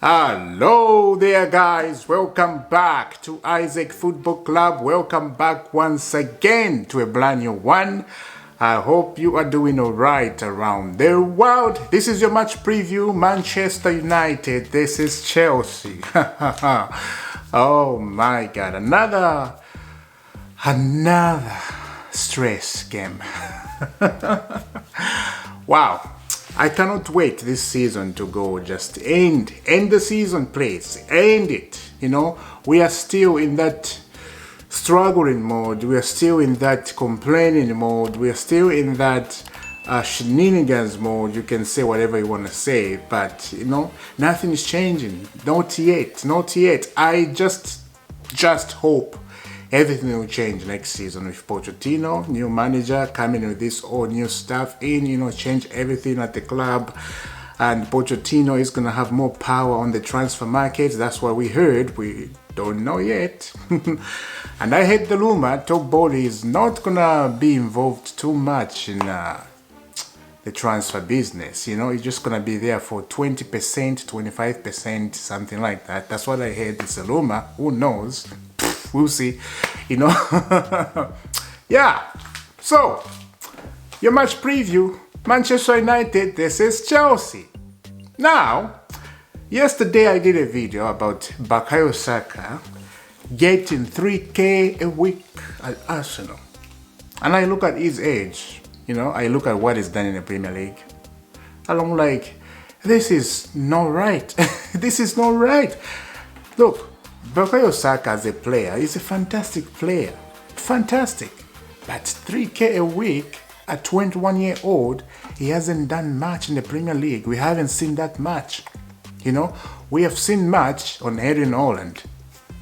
Hello there guys, welcome back to Isaac Football Club. Welcome back once again to a brand new one. I hope you are doing alright around the world. This is your match preview, Manchester United. This is Chelsea. Oh my god, another stress game. Wow. I cannot wait this season to go. Just end the season, please. End it. You know, we are still in that struggling mode. We are still in that complaining mode. We are still in that shenanigans mode. You can say whatever you want to say, but you know, nothing is changing. Not yet. Not yet. I just hope everything will change next season with Pochettino, new manager coming with this all new stuff in, you know, change everything at the club. And Pochettino is going to have more power on the transfer market. That's what we heard. We don't know yet. And I heard the rumor, Todd Bowley is not going to be involved too much in the transfer business. You know, he's just going to be there for 20%, 25%, something like that. That's what I heard. It's a rumor. Who knows? We'll see, you know. Yeah, so your match preview, Manchester United, this is Chelsea. Now, yesterday I did a video about Bukayo Saka getting 3K a week at Arsenal. And I look at his age, you know, I look at what he's done in the Premier League. And I'm like, this is not right. This is not right. Look, Bukayo Saka as a player is a fantastic player. Fantastic. But 3K a week at 21-year-old, he hasn't done much in the Premier League. We haven't seen that much. You know, we have seen much on Erling Haaland,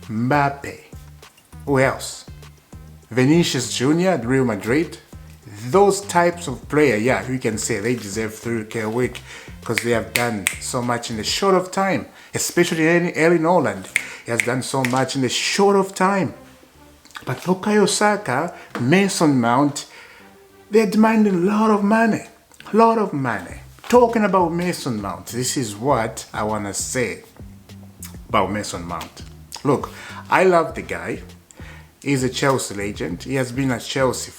Mbappe. Who else? Vinicius Jr. at Real Madrid. Those types of player, yeah, we can say they deserve 3K a week because they have done so much in a short of time. Especially Erling Haaland. He has done so much in a short of time. But Bukayo Saka, Mason Mount, they're demanding a lot of money. A lot of money. Talking about Mason Mount, this is what I want to say about Mason Mount. Look, I love the guy. He's a Chelsea legend. He has been at Chelsea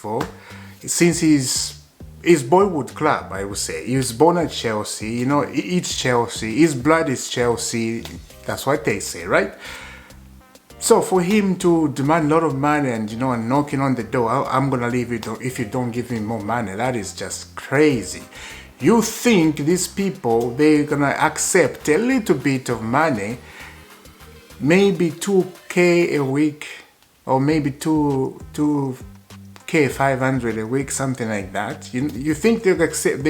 since his boyhood club, I would say. He was born at Chelsea, you know, it's Chelsea. His blood is Chelsea. That's what they say, right? So for him to demand a lot of money and, you know, and knocking on the door, I'm going to leave you if you don't give me more money. That is just crazy. You think these people, they're going to accept a little bit of money, maybe 2K a week, or maybe 2K 500 a week, something like that. You think they're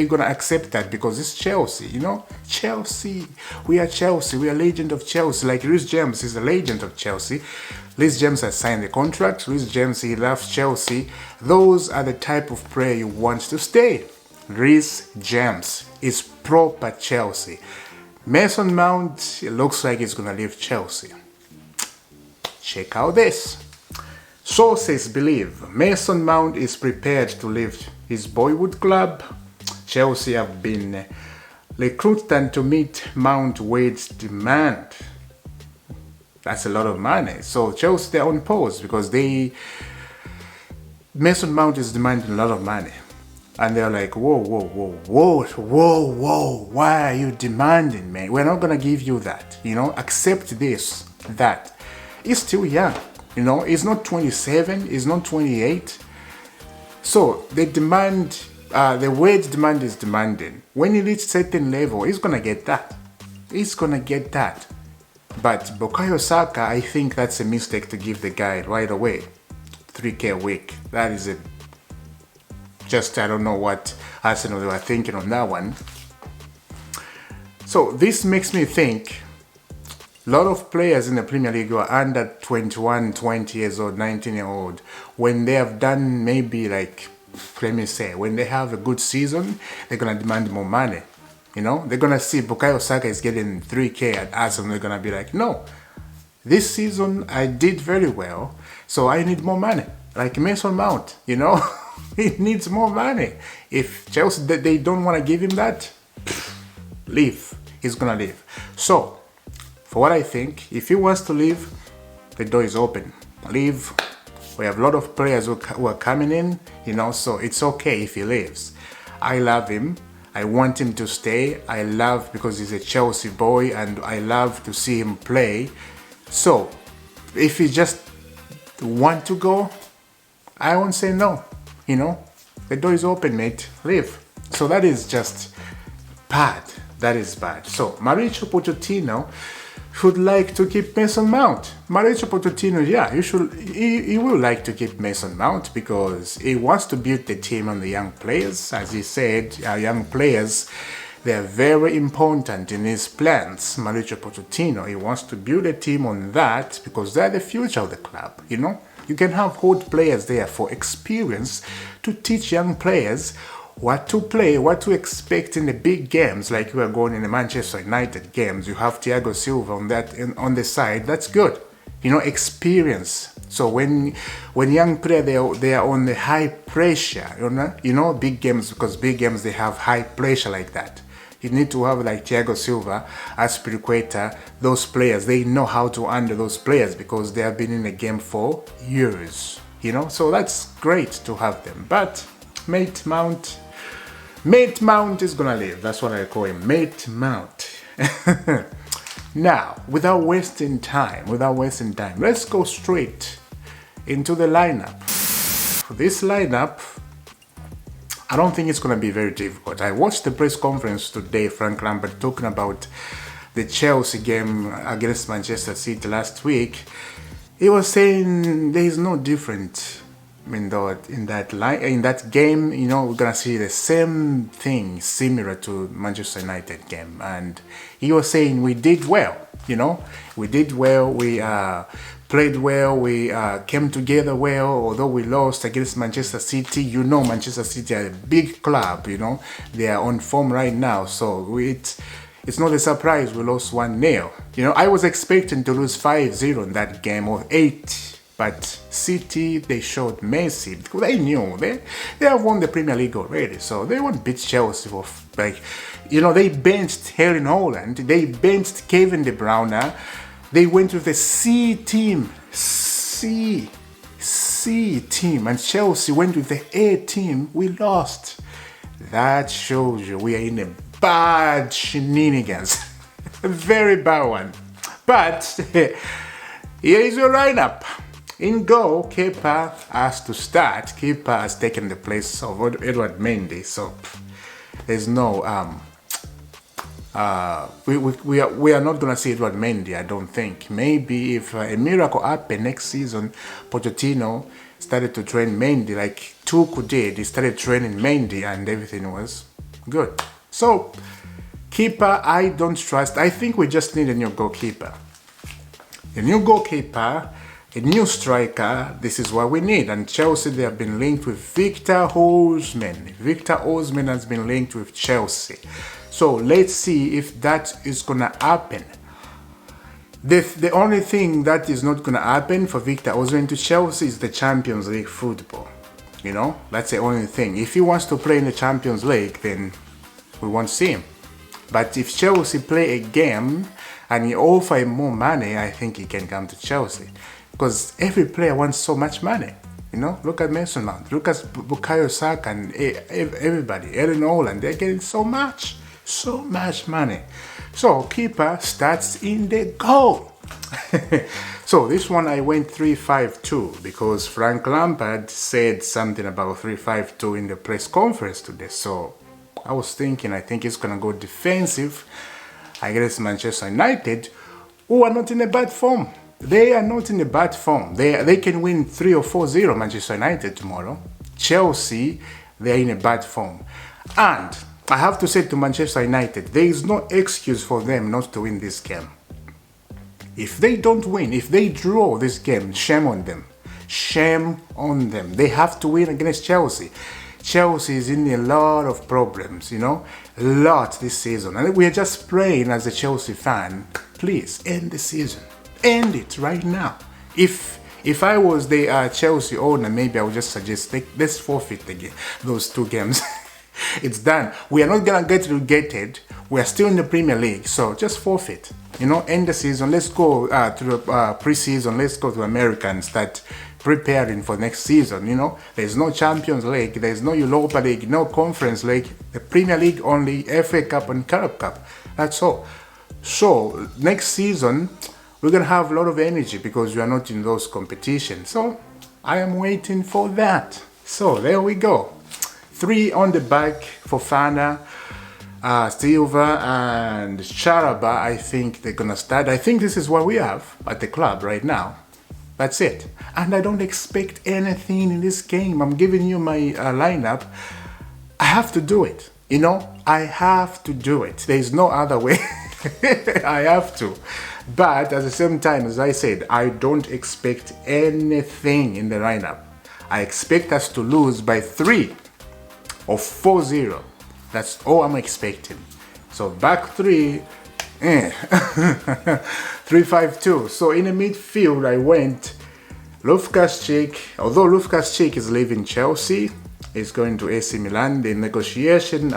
gonna accept that because it's Chelsea, you know? Chelsea. We are Chelsea. We are legend of Chelsea. Like Reece James is a legend of Chelsea. Reece James has signed the contract. Reece James, he loves Chelsea. Those are the type of player you want to stay. Reece James is proper Chelsea. Mason Mount, it looks like he's gonna leave Chelsea. Check out this. Sources believe Mason Mount is prepared to leave his boyhood club. Chelsea have been recruited to meet Mount Wade's demand. That's a lot of money. So Chelsea, they're on pause because Mason Mount is demanding a lot of money. And they're like, whoa, why are you demanding, man? We're not going to give you that. You know, accept this, that. He's still young. You know, he's not 27, he's not 28. So the demand, the wage demand is demanding. When he reaches certain level, he's gonna get that. He's gonna get that. But Bukayo Saka, I think that's a mistake to give the guy right away. 3K a week. That is I don't know what Arsenal were thinking on that one. So this makes me think a lot of players in the Premier League who are under 21, 20 years old, 19-year-old, when they have done maybe like, let me say, when they have a good season, they're going to demand more money. You know, they're going to see Bukayo Saka is getting 3K at Arsenal. They're going to be like, no, this season I did very well, so I need more money. Like Mason Mount, you know, he needs more money. If Chelsea, they don't want to give him that, leave. He's going to leave. So, for what I think, if he wants to leave, the door is open. Leave. We have a lot of players who are coming in, you know, so it's okay if he leaves. I love him. I want him to stay. I love, because he's a Chelsea boy, and I love to see him play. So if he just want to go, I won't say no. You know, the door is open, mate. Leave. So that is just bad. That is bad. So Mauricio Pochettino would like to keep Mason Mount. Mauricio Pochettino, yeah, he will like to keep Mason Mount because he wants to build the team on the young players. As he said, our young players, they are very important in his plans. Mauricio Pochettino, he wants to build a team on that because they're the future of the club, you know. You can have old players there for experience to teach young players what to play, what to expect in the big games, like you are going in the Manchester United games. You have Thiago Silva on the side. That's good, you know, experience. So when young players they are on the high pressure, you know, big games, because big games they have high pressure like that. You need to have like Thiago Silva, Aspilicueta, those players. They know how to handle those players because they have been in the game for years, you know. So that's great to have them. But Mate Mount is gonna leave. That's what I call him, Mate Mount. Now, without wasting time, let's go straight into the lineup. This lineup, I don't think it's gonna be very difficult. I watched the press conference today, Frank Lampard talking about the Chelsea game against Manchester City last week. He was saying there is no different in that game, you know, we're gonna see the same thing similar to Manchester United game. And he was saying we did well, you know, we did well, we played well, we came together well. Although we lost against Manchester City, you know, Manchester City are a big club, you know, they are on form right now, so it's not a surprise we lost 1-0. You know, I was expecting to lose 5-0 in that game, or 8. But City, they showed mercy because they knew they have won the Premier League already, so they won't beat Chelsea for, like, you know, they benched Erling Haaland, they benched Kevin De Bruyne, they went with the C team, and Chelsea went with the A team. We lost. That shows you we are in a bad shenanigans, a very bad one. But here is your lineup. In goal, Kepa has to start. Kepa has taken the place of Edouard Mendy, so there's no we are not gonna see Edouard Mendy, I don't think. Maybe if a miracle happened next season, Pochettino started to train Mendy like Tuchel did. He started training Mendy and everything was good. So keeper, I don't trust. I think we just need a new goalkeeper. A new goalkeeper, a new striker, this is what we need. And Chelsea, they have been linked with Victor Osimhen. Victor Osimhen has been linked with Chelsea. So let's see if that is gonna happen. The only thing that is not gonna happen for Victor Osimhen to Chelsea is the Champions League football. You know, that's the only thing. If he wants to play in the Champions League, then we won't see him. But if Chelsea play a game and he offer him more money, I think he can come to Chelsea. Because every player wants so much money. You know, look at Mason Mount, look at Bukayo Saka and everybody, Erling Haaland, they're getting so much money. So keeper starts in the goal. So this one I went 3-5-2 because Frank Lampard said something about 3-5-2 in the press conference today. So I was thinking, I think it's gonna go defensive against Manchester United, who are not in a bad form. They are not in a bad form. They can win 3 or 4-0 Manchester United tomorrow. Chelsea, they are in a bad form. And I have to say to Manchester United, there is no excuse for them not to win this game. If they don't win, if they draw this game, shame on them. Shame on them. They have to win against Chelsea. Chelsea is in a lot of problems, you know, a lot this season. And we are just praying as a Chelsea fan, please end the season. End it right now. If I was the Chelsea owner, maybe I would just suggest let's forfeit the game, those 2 games. It's done. We are not gonna get relegated. We are still in the Premier League, so just forfeit. End the season. Let's go to the pre-season. Let's go to America and start preparing for next season. There's no Champions League, there's no Europa League, no Conference League. The Premier League only, FA Cup and Carab Cup. That's all. So next season we're gonna have a lot of energy because we are not in those competitions. So I am waiting for that. So there we go. 3 on the back for Fana, Silva and Chalobah. I think they're gonna start. I think this is what we have at the club right now. That's it. And I don't expect anything in this game. I'm giving you my lineup. I have to do it. I have to do it. There's no other way. I have to. But at the same time, as I said, I don't expect anything in the lineup. I expect us to lose by 3 or 4-0. That's all I'm expecting. So back 3, 3-5-2. So in the midfield, I went Loftus-Cheek. Although Loftus-Cheek is leaving Chelsea, he's going to AC Milan. The negotiation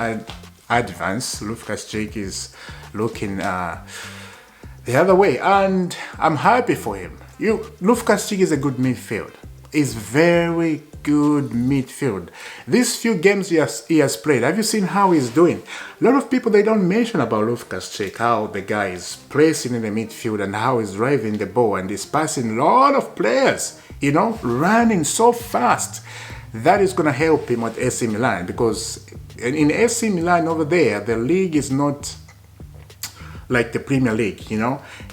advance. Loftus-Cheek is looking the other way, and I'm happy for him. Loftus-Cheek is a good midfield. He's very good midfield. These few games he has played, have you seen how he's doing? A lot of people, they don't mention about Loftus-Cheek, how the guy is placing in the midfield and how he's driving the ball and he's passing a lot of players, running so fast. That is going to help him at AC Milan, because in AC Milan over there, the league is not like the Premier League,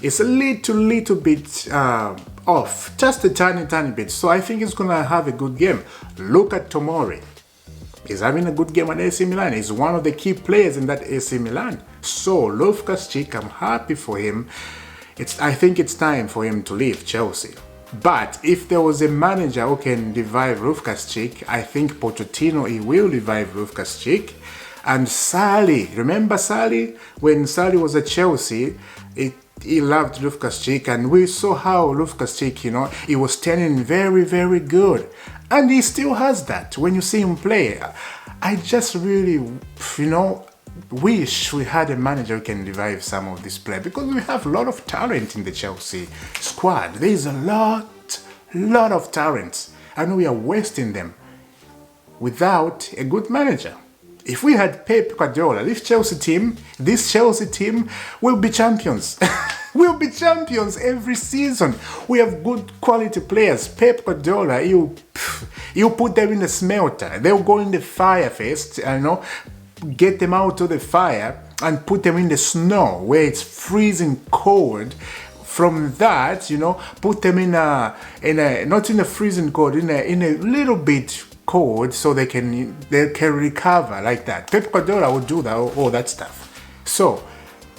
It's a little bit off, just a tiny bit. So I think he's gonna have a good game. Look at Tomori. He's having a good game at AC Milan. He's one of the key players in that AC Milan. So Loftus-Cheek, I'm happy for him. I think it's time for him to leave Chelsea. But if there was a manager who can revive Loftus-Cheek, I think Pochettino, he will revive Loftus-Cheek. And Sarri, remember Sarri? When Sarri was at Chelsea, he loved Loftus-Cheek, and we saw how Loftus-Cheek, he was turning very, very good. And he still has that when you see him play. I just really, wish we had a manager who can revive some of this play, because we have a lot of talent in the Chelsea squad. There is a lot of talent, and we are wasting them without a good manager. If we had Pep Guardiola, this Chelsea team will be champions. We'll be champions every season. We have good quality players. Pep Guardiola, you put them in the smelter. They'll go in the fire first, get them out of the fire and put them in the snow where it's freezing cold. From that, put them in a not in a freezing cold, in a little bit cold, so they can recover like that. Pep Guardiola would do that, all that stuff. So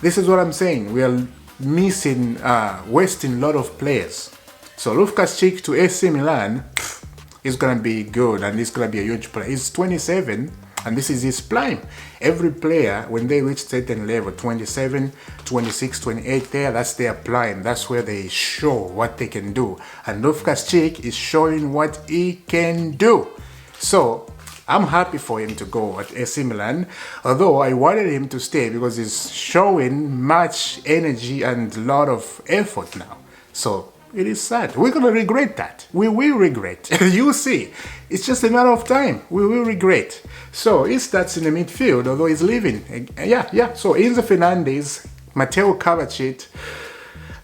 this is what I'm saying. We are wasting a lot of players. So Loftus-Cheek to AC Milan is gonna be good, and he's gonna be a huge player. He's 27, and this is his prime. Every player, when they reach certain level, 27, 26, 28, that's their prime. That's where they show what they can do. And Loftus-Cheek is showing what he can do. So I'm happy for him to go at AC Milan, although I wanted him to stay because he's showing much energy and a lot of effort now. So it is sad. We're going to regret that. We will regret. You see, it's just a matter of time. We will regret. So he starts in the midfield, although he's leaving. Yeah. So Enzo Fernandez, Mateo Kovacic,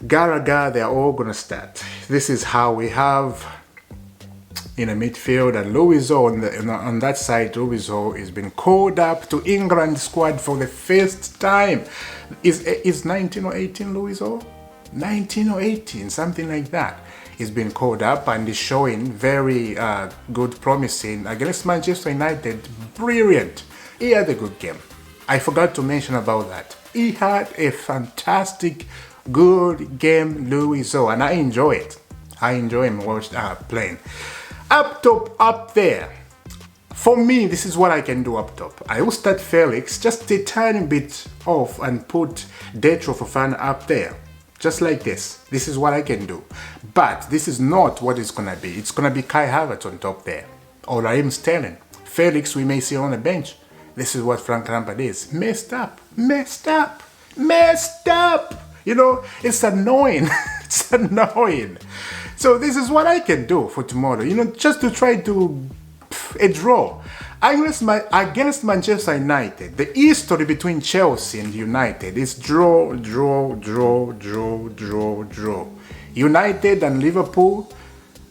Gallagher, they're all going to start. This is how we have in a midfield, and Luizo on that side. Luizo has been called up to England squad for the first time. Is 19 or 18 Luizo? 19 or 18, something like that. He's been called up and is showing very good promising against Manchester United. Brilliant. He had a good game. I forgot to mention about that. He had a fantastic, good game, Luizo, and I enjoy it. I enjoy him playing. Up top, up there. For me, this is what I can do up top. I will start Felix just a tiny bit off and put Detro Fofana up there. Just like this. This is what I can do. But this is not what it's going to be. It's going to be Kai Havertz on top there. Or Raheem Sterling. Felix we may see on the bench. This is what Frank Lampard is. Messed up, messed up, messed up. You know, it's annoying. It's annoying. So this is what I can do for tomorrow, you know, just to try to a draw. Against Manchester United, the history between Chelsea and United is draw, draw, draw, draw, draw, draw. United and Liverpool,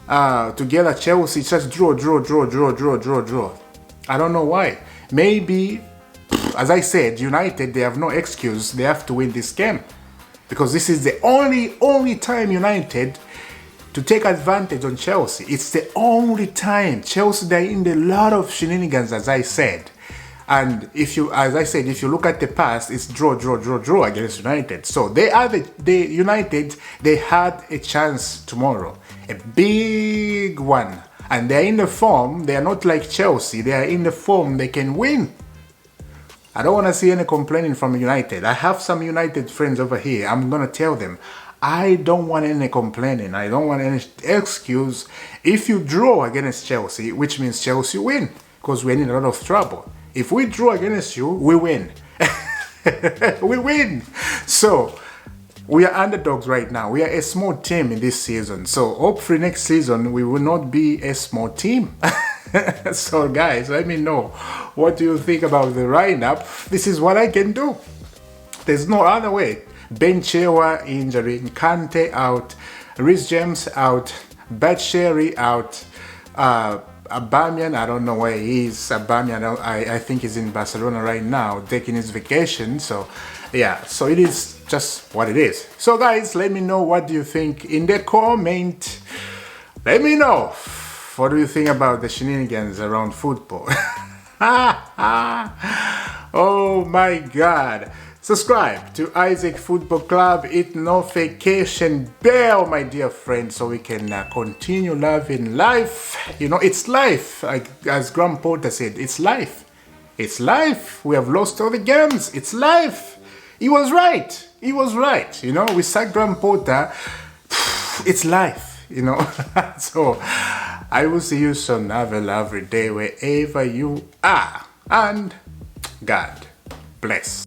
together Chelsea, just draw, draw, draw, draw, draw, draw, draw. I don't know why. Maybe, as I said, United, they have no excuse. They have to win this game. Because this is the only time United to take advantage on Chelsea. It's the only time. Chelsea, they're in a lot of shenanigans, as I said. And if you, as I said, if you look at the past, it's draw, draw, draw, draw against United. So they are the United, they had a chance tomorrow. A big one. And they're in the form, they are not like Chelsea, they are in the form, they can win. I don't want to see any complaining from United. I have some United friends over here. I'm going to tell them, I don't want any complaining. I don't want any excuse. If you draw against Chelsea, which means Chelsea win, because we're in a lot of trouble. If we draw against you, we win. We win. So, we are underdogs right now. We are a small team in this season. So, hopefully next season, we will not be a small team. So, guys, let me know. What do you think about the lineup? This is what I can do. There's no other way. Ben Chilwell injury, Kante out, Reece James out, Batshuayi out, Aubameyang, I don't know where he is. Aubameyang, I think he's in Barcelona right now, taking his vacation. So, yeah, so it is just what it is. So, guys, let me know what do you think in the comment. Let me know. What do you think about the shenanigans around football? Oh my God. Subscribe to Isaac Football Club. Hit notification bell, my dear friends, so we can continue loving life. You know, it's life. Like, as Graham Potter said, it's life. It's life. We have lost all the games. It's life. He was right. He was right. You know, we sacked Graham Potter. It's life, you know. So, I will see you soon. Have a lovely day wherever you are. And God bless.